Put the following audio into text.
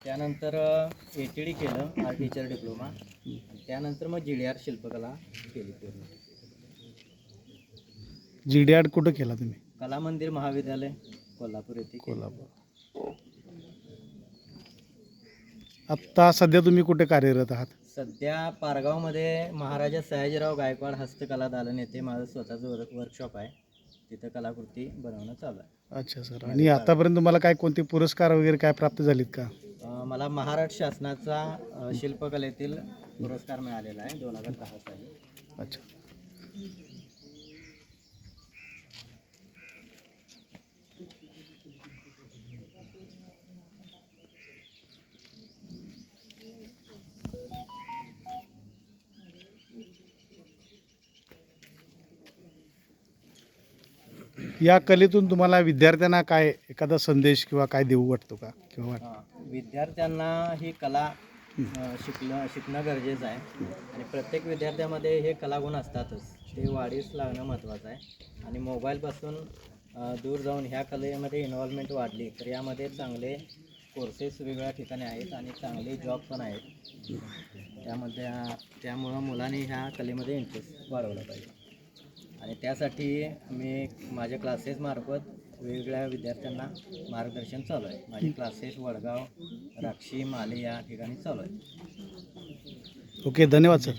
त्यानंतर ATD केलं, art teacher diploma. त्यानंतर मग GDR शिल्पकला केली पूर्ण. GDR कुठं केला तुम्ही? कला मंदिर महाविद्यालय कोल्हापूर येथे केलं. कोल्हापूर. आत्ता सध्या तुम्ही कुठे कार्यरत आहात? सध्या पारगावमध्ये महाराजा सयाजीराव गायकवाड हस्तकला दालन येथे माझं स्वतःचं वर्कशॉप आहे. तिथं कलाकृती बनवणं चालू आहे. अच्छा सर. आणि आतापर्यंत तुम्हाला काय कोणते पुरस्कार वगैरे काय प्राप्त झालेत का? मला महाराष्ट्र शासनाचा शिल्पकलेतील पुरस्कार मिळालेला आहे 2010 साली. अच्छा. या कलेतून तुम्हाला विद्यार्थ्यांना काय एखादा संदेश किंवा काय देऊ वाटतो का किंवा विद्यार्थ्यांना ही कला शिकणं गरजेचं आहे आणि प्रत्येक विद्यार्थ्यामध्ये हे कलागुण असतातच. ते वाढीस लागणं महत्त्वाचं आहे आणि मोबाईलपासून दूर जाऊन ह्या कलेमध्ये इन्व्हॉल्वमेंट वाढली तर यामध्ये चांगले कोर्सेस वेगवेगळ्या ठिकाणी आहेत आणि चांगले जॉब पण आहेत. त्यामुळं मुलांनी ह्या कलेमध्ये इंटरेस्ट वाढवला पाहिजे आणि त्यासाठी मी माझ्या क्लासेसमार्फत वेगवेगळ्या विद्यार्थ्यांना मार्गदर्शन चालू आहे. माझे क्लासेस वडगाव, राक्षी, माले या ठिकाणी चालू आहे. ओके, धन्यवाद सर.